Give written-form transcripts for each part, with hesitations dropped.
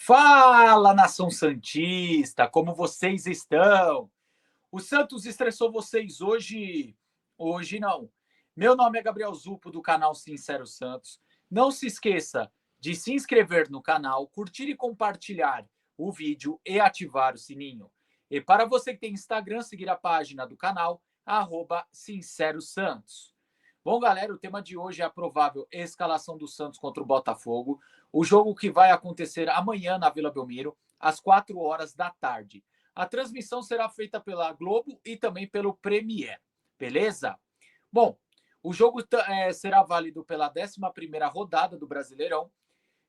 Fala, nação santista, como vocês estão? O Santos estressou vocês hoje? Hoje não. Meu nome é Gabriel Zupo, do canal Sincero Santos. Não se esqueça de se inscrever no canal, curtir e compartilhar o vídeo e ativar o sininho. E para você que tem Instagram, seguir a página do canal, Sincero Santos. Bom, galera, o tema de hoje é a provável escalação do Santos contra o Botafogo. O jogo que vai acontecer amanhã na Vila Belmiro, às 4 horas da tarde. A transmissão será feita pela Globo e também pelo Premier, beleza? Bom, o jogo será válido pela 11ª rodada do Brasileirão.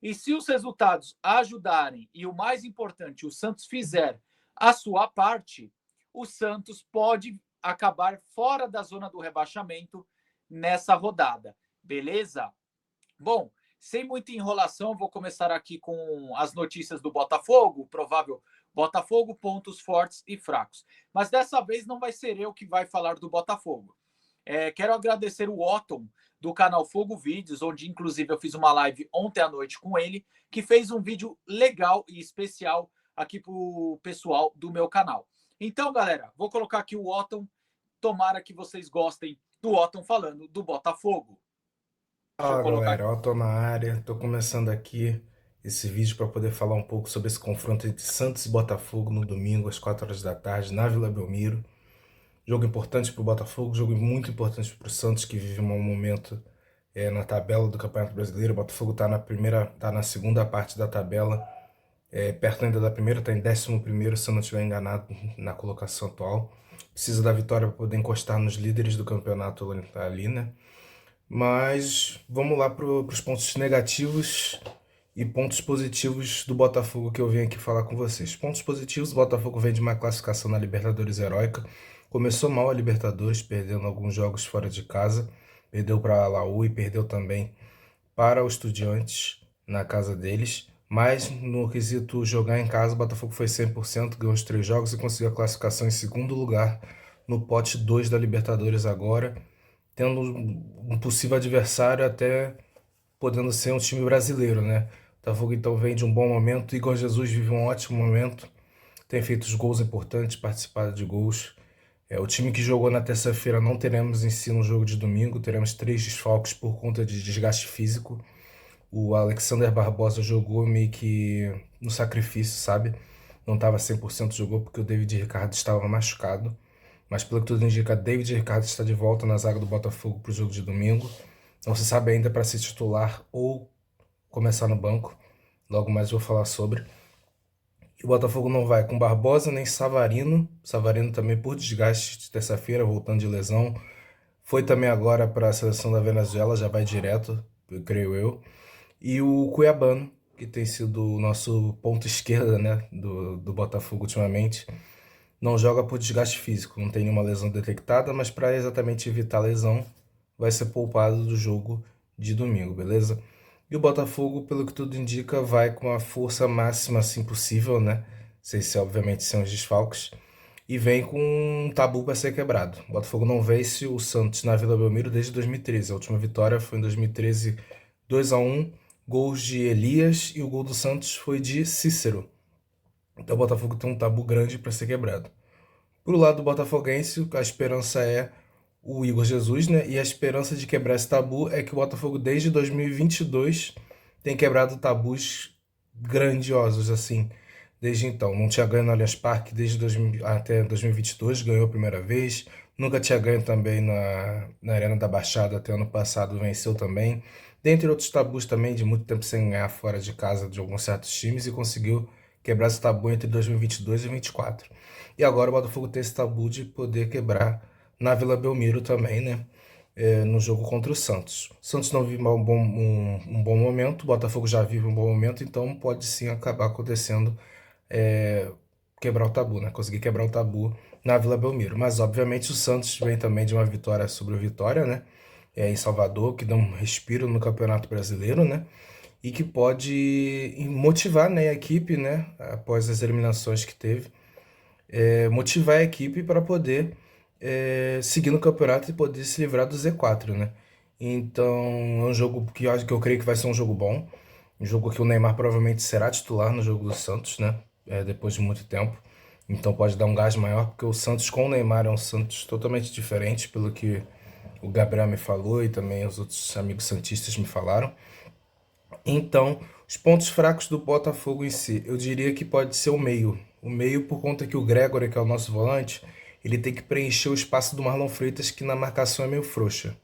E se os resultados ajudarem e o mais importante, o Santos fizer a sua parte, o Santos pode acabar fora da zona do rebaixamento nessa rodada, beleza? Bom, sem muita enrolação, vou começar aqui com as notícias do Botafogo, provável Botafogo, pontos fortes e fracos. Mas dessa vez não vai ser eu que vai falar do Botafogo. Quero agradecer o Otton, do canal Fogo Vídeos, onde inclusive eu fiz uma live ontem à noite com ele, que fez um vídeo legal e especial aqui para o pessoal do meu canal. Então, galera, vou colocar aqui o Otton. Tomara que vocês gostem do Otton falando do Botafogo. Deixa eu Fala colocar. galera, Otto na área. Tô começando aqui esse vídeo para poder falar um pouco sobre esse confronto entre Santos e Botafogo no domingo às 4 horas da tarde na Vila Belmiro. Jogo importante para o Botafogo, jogo muito importante para o Santos, que vive um momento na tabela do Campeonato Brasileiro. O Botafogo tá na segunda parte da tabela, perto ainda da primeira, tá em 11º, se eu não estiver enganado na colocação atual. Precisa da vitória para poder encostar nos líderes do campeonato ali, né? Mas vamos lá para os pontos negativos e pontos positivos do Botafogo que eu venho aqui falar com vocês. Pontos positivos: o Botafogo vem de uma classificação na Libertadores heróica. Começou mal a Libertadores, perdendo alguns jogos fora de casa. Perdeu para a Laú e perdeu também para o Estudiantes na casa deles. Mas no quesito jogar em casa, o Botafogo foi 100%, ganhou os 3 jogos e conseguiu a classificação em segundo lugar no pote 2 da Libertadores agora, tendo um possível adversário até podendo ser um time brasileiro, né? O Botafogo então vem de um bom momento. Igor Jesus vive um ótimo momento, tem feito os gols importantes, participado de gols. O time que jogou na terça-feira não teremos em si no jogo de domingo, teremos 3 desfalques por conta de desgaste físico. O Alexander Barbosa jogou meio que no sacrifício, sabe? Não estava 100%, jogou porque o David Ricardo estava machucado. Mas pelo que tudo indica, David Ricardo está de volta na zaga do Botafogo para o jogo de domingo. Não se sabe ainda para ser titular ou começar no banco. Logo mais vou falar sobre. E o Botafogo não vai com Barbosa nem Savarino. Savarino também por desgaste de terça-feira, voltando de lesão. Foi também agora para a seleção da Venezuela, já vai direto, creio eu. E o Cuiabano, que tem sido o nosso ponto esquerda, né, do Botafogo ultimamente. Não joga por desgaste físico, não tem nenhuma lesão detectada, mas para exatamente evitar lesão, vai ser poupado do jogo de domingo, beleza? E o Botafogo, pelo que tudo indica, vai com a força máxima assim possível, né? Sem ser, obviamente, sem os desfalques. E vem com um tabu para ser quebrado. O Botafogo não vence o Santos na Vila Belmiro desde 2013. A última vitória foi em 2013, 2-1, gols de Elias, e o gol do Santos foi de Cícero. Então o Botafogo tem um tabu grande para ser quebrado. Pro lado botafoguense, a esperança é o Igor Jesus, né? E a esperança de quebrar esse tabu é que o Botafogo, desde 2022, tem quebrado tabus grandiosos, assim, desde então. Não tinha ganho no Allianz Parque desde até 2022, ganhou a primeira vez. Nunca tinha ganho também na Arena da Baixada, até ano passado venceu também. Dentre outros tabus também, de muito tempo sem ganhar fora de casa de alguns certos times, e conseguiu quebrar esse tabu entre 2022 e 2024. E agora o Botafogo tem esse tabu de poder quebrar na Vila Belmiro também, né? No jogo contra o Santos. O Santos não vive um bom momento, o Botafogo já vive um bom momento, então pode sim acabar acontecendo, é, quebrar o tabu, né? Conseguir quebrar o tabu na Vila Belmiro. Mas obviamente o Santos vem também de uma vitória sobre o Vitória, né? Em Salvador, que dá um respiro no Campeonato Brasileiro, né? E que pode motivar, né, a equipe, né? Após as eliminações que teve, motivar a equipe para poder seguir no campeonato e poder se livrar do Z4, né? Então é um jogo que eu creio que vai ser um jogo bom. Um jogo que o Neymar provavelmente será titular no jogo do Santos, né? Depois de muito tempo. Então pode dar um gás maior, porque o Santos com o Neymar é um Santos totalmente diferente, pelo que o Gabriel me falou e também os outros amigos santistas me falaram. Então, os pontos fracos do Botafogo em si, eu diria que pode ser o meio. O meio por conta que o Gregory, que é o nosso volante, ele tem que preencher o espaço do Marlon Freitas, que na marcação é meio frouxa.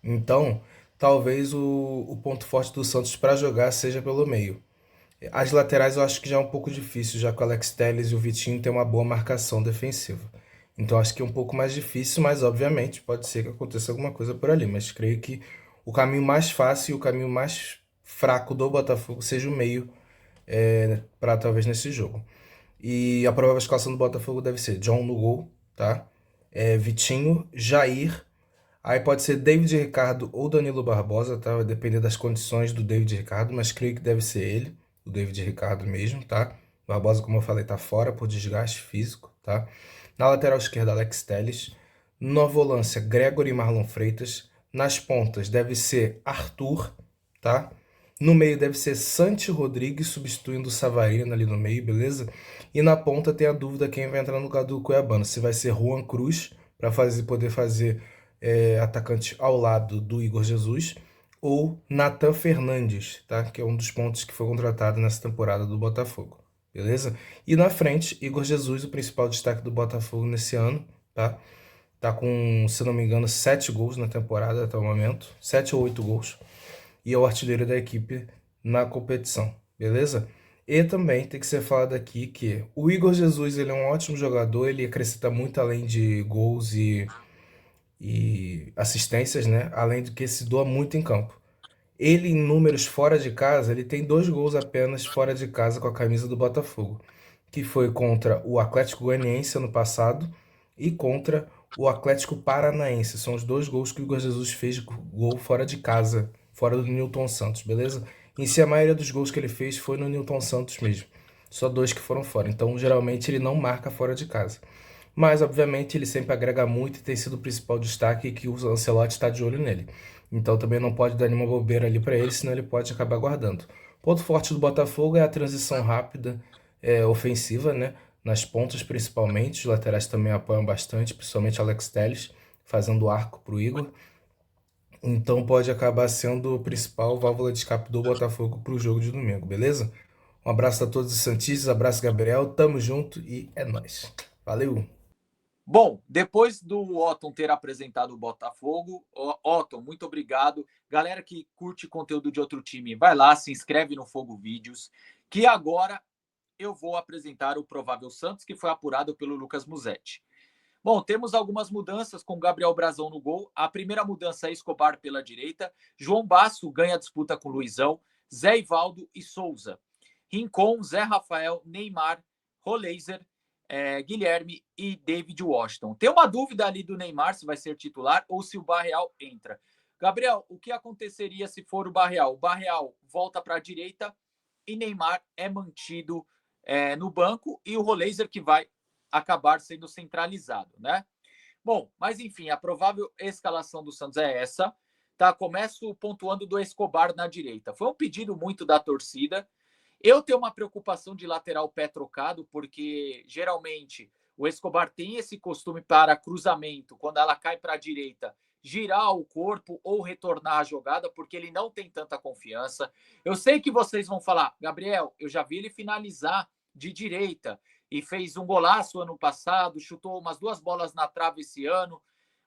Então, talvez o ponto forte do Santos para jogar seja pelo meio. As laterais eu acho que já é um pouco difícil, já que o Alex Telles e o Vitinho têm uma boa marcação defensiva. Então acho que é um pouco mais difícil, mas obviamente pode ser que aconteça alguma coisa por ali. Mas creio que o caminho mais fácil e o caminho mais fraco do Botafogo seja o meio para talvez nesse jogo. E a provável escalação do Botafogo deve ser John no gol, tá? Vitinho, Jair. Aí pode ser David Ricardo ou Danilo Barbosa, tá? Vai depender das condições do David Ricardo, mas creio que deve ser ele, o David Ricardo mesmo, tá? Barbosa, como eu falei, tá fora por desgaste físico, tá? Na lateral esquerda, Alex Telles. Na volância, Gregory e Marlon Freitas. Nas pontas, deve ser Arthur, tá? No meio deve ser Santi Rodrigues, substituindo o Savarino ali no meio, beleza? E na ponta tem a dúvida quem vai entrar no lugar do Cuiabano, se vai ser Juan Cruz, para poder fazer atacante ao lado do Igor Jesus, ou Nathan Fernandes, tá? Que é um dos pontos que foi contratado nessa temporada do Botafogo, beleza? E na frente, Igor Jesus, o principal destaque do Botafogo nesse ano, tá? Tá com, se não me engano, 7 gols na temporada até o momento, 7 ou 8 gols, e é o artilheiro da equipe na competição, beleza? E também tem que ser falado aqui que o Igor Jesus, ele é um ótimo jogador, ele acrescenta muito além de gols e assistências, né? Além do que se doa muito em campo. Ele, em números fora de casa, ele tem 2 gols apenas fora de casa com a camisa do Botafogo, que foi contra o Atlético Goianiense ano passado e contra o Atlético Paranaense. São os 2 gols que o Igor Jesus fez gol fora de casa, fora do Nilton Santos, beleza? Em si, a maioria dos gols que ele fez foi no Nilton Santos mesmo. Só 2 que foram fora. Então, geralmente, ele não marca fora de casa. Mas, obviamente, ele sempre agrega muito e tem sido o principal destaque que o Ancelotti está de olho nele. Então também não pode dar nenhuma bobeira ali para ele, senão ele pode acabar guardando. Ponto forte do Botafogo é a transição rápida, ofensiva, né? Nas pontas principalmente, os laterais também apoiam bastante, principalmente Alex Telles, fazendo arco para o Igor. Então pode acabar sendo o principal válvula de escape do Botafogo para o jogo de domingo, beleza? Um abraço a todos os santistas, abraço Gabriel, tamo junto e é nóis. Valeu! Bom, depois do Otton ter apresentado o Botafogo, Otton, muito obrigado. Galera que curte conteúdo de outro time, vai lá, se inscreve no Fogo Vídeos, que agora eu vou apresentar o provável Santos, que foi apurado pelo Lucas Musetti. Bom, temos algumas mudanças com Gabriel Brazão no gol. A primeira mudança é Escobar pela direita. João Basso ganha a disputa com Luizão, Zé Ivaldo e Souza. Rincon, Zé Rafael, Neymar, Roleiser, Guilherme e David Washington. Tem uma dúvida ali do Neymar se vai ser titular ou se o Barreal entra. Gabriel, o que aconteceria se for o Barreal? O Barreal volta para a direita e Neymar é mantido no banco e o Roleiser que vai acabar sendo centralizado, né? Bom, mas enfim, a provável escalação do Santos é essa. Tá? Começo pontuando do Escobar na direita. Foi um pedido muito da torcida. Eu tenho uma preocupação de lateral pé trocado, porque geralmente o Escobar tem esse costume para cruzamento, quando ela cai para a direita, girar o corpo ou retornar a jogada, porque ele não tem tanta confiança. Eu sei que vocês vão falar, Gabriel, eu já vi ele finalizar de direita e fez um golaço ano passado, chutou umas 2 bolas na trave esse ano.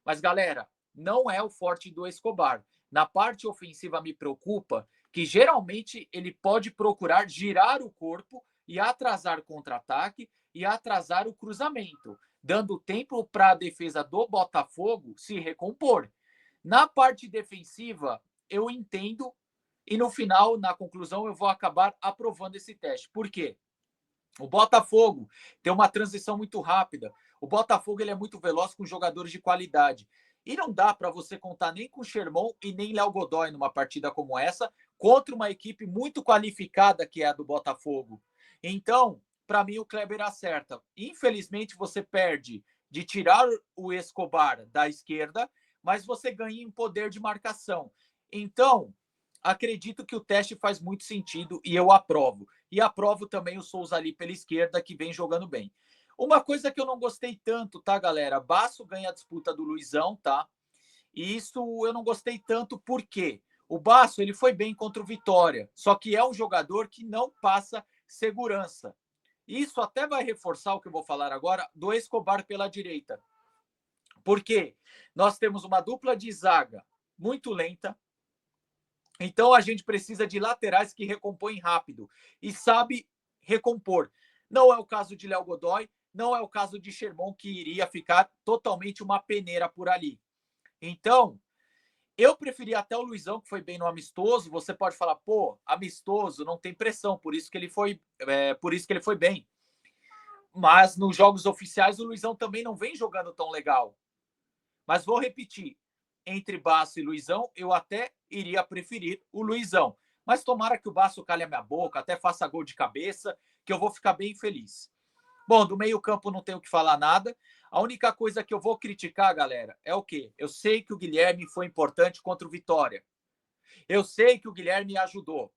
Mas, galera, não é o forte do Escobar. Na parte ofensiva me preocupa que geralmente ele pode procurar girar o corpo e atrasar contra-ataque e atrasar o cruzamento, dando tempo para a defesa do Botafogo se recompor. Na parte defensiva, eu entendo e no final, na conclusão, eu vou acabar aprovando esse teste. Por quê? O Botafogo tem uma transição muito rápida. O Botafogo ele é muito veloz com jogadores de qualidade. E não dá para você contar nem com Sherman e nem Léo Godoy numa partida como essa, contra uma equipe muito qualificada que é a do Botafogo. Então, para mim, o Kleber acerta. Infelizmente, você perde de tirar o Escobar da esquerda, mas você ganha em poder de marcação. Então, acredito que o teste faz muito sentido e eu aprovo. E aprovo também o Souza ali pela esquerda, que vem jogando bem. Uma coisa que eu não gostei tanto, tá, galera? Basso ganha a disputa do Luizão, tá? E isso eu não gostei tanto porque o Basso ele foi bem contra o Vitória, só que é um jogador que não passa segurança. Isso até vai reforçar o que eu vou falar agora do Escobar pela direita. Porque nós temos uma dupla de zaga muito lenta, então a gente precisa de laterais que recompõem rápido e sabe recompor. Não é o caso de Léo Godoy, não é o caso de Sherman, que iria ficar totalmente uma peneira por ali. Então, eu preferi até o Luizão, que foi bem no amistoso. Você pode falar, pô, amistoso, não tem pressão, por isso que ele foi bem. Mas nos jogos oficiais o Luizão também não vem jogando tão legal. Mas vou repetir, entre Basso e Luizão, eu até iria preferir o Luizão. Mas tomara que o Basso calhe a minha boca, até faça gol de cabeça, que eu vou ficar bem feliz. Bom, do meio-campo não tenho que falar nada. A única coisa que eu vou criticar, galera, é o quê? Eu sei que o Guilherme foi importante contra o Vitória. Eu sei que o Guilherme ajudou.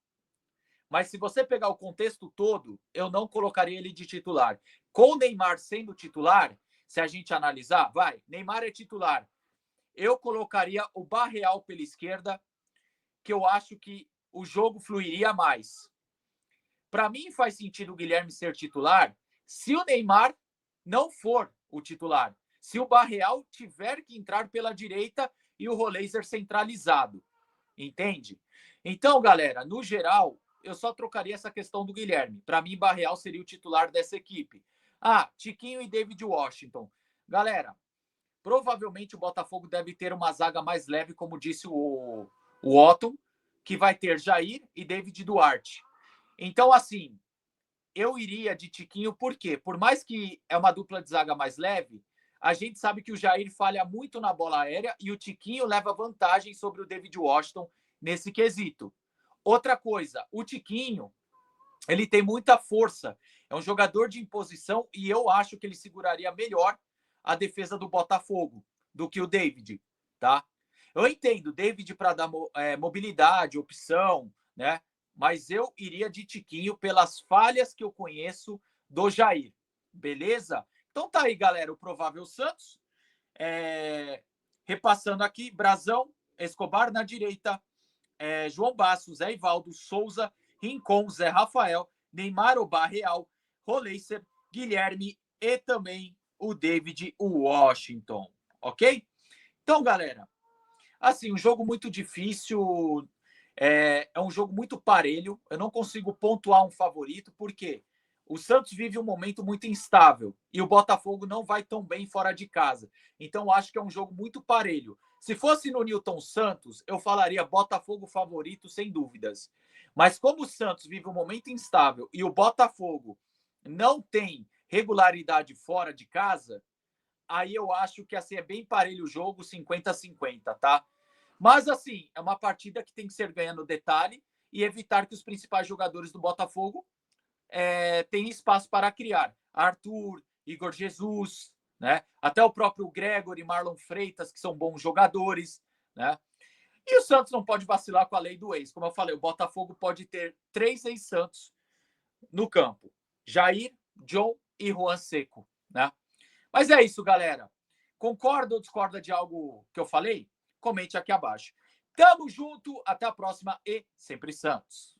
Mas se você pegar o contexto todo, eu não colocaria ele de titular. Com o Neymar sendo titular, se a gente analisar, Neymar é titular. Eu colocaria o Barreal pela esquerda, que eu acho que o jogo fluiria mais. Para mim, faz sentido o Guilherme ser titular se o Neymar não for o titular. Se o Barreal tiver que entrar pela direita e o Roleiser centralizado. Entende? Então, galera, no geral, eu só trocaria essa questão do Guilherme. Para mim, Barreal seria o titular dessa equipe. Tiquinho e David Washington. Galera, provavelmente o Botafogo deve ter uma zaga mais leve, como disse o Otton, que vai ter Jair e David Duarte. Então, assim, eu iria de Tiquinho, por quê? Por mais que é uma dupla de zaga mais leve, a gente sabe que o Jair falha muito na bola aérea e o Tiquinho leva vantagem sobre o David Washington nesse quesito. Outra coisa, o Tiquinho, ele tem muita força, é um jogador de imposição e eu acho que ele seguraria melhor a defesa do Botafogo do que o David, tá? Eu entendo, David para dar mobilidade, opção, né? Mas eu iria de Tiquinho pelas falhas que eu conheço do Jair. Beleza? Então tá aí, galera, o provável Santos. Repassando aqui, Brazão, Escobar na direita, João Basso, Zé Ivaldo, Souza, Rincon, Zé Rafael, Neymar, Barreal, Roleiser, Guilherme e também o David Washington. Ok? Então, galera, assim, um jogo muito difícil, é um jogo muito parelho. Eu não consigo pontuar um favorito, porque o Santos vive um momento muito instável e o Botafogo não vai tão bem fora de casa. Então, acho que é um jogo muito parelho. Se fosse no Newton Santos, eu falaria Botafogo favorito, sem dúvidas. Mas como o Santos vive um momento instável e o Botafogo não tem regularidade fora de casa, aí eu acho que assim é bem parelho o jogo, 50-50, tá? Mas assim, é uma partida que tem que ser ganha no detalhe e evitar que os principais jogadores do Botafogo tenham espaço para criar. Arthur, Igor Jesus, né? Até o próprio Gregory, Marlon Freitas, que são bons jogadores, né? E o Santos não pode vacilar com a lei do ex. Como eu falei, o Botafogo pode ter 3 ex-Santos no campo. Jair, John e Juan Seco, né? Mas é isso, galera. Concorda ou discorda de algo que eu falei? Comente aqui abaixo. Tamo junto, até a próxima e sempre Santos.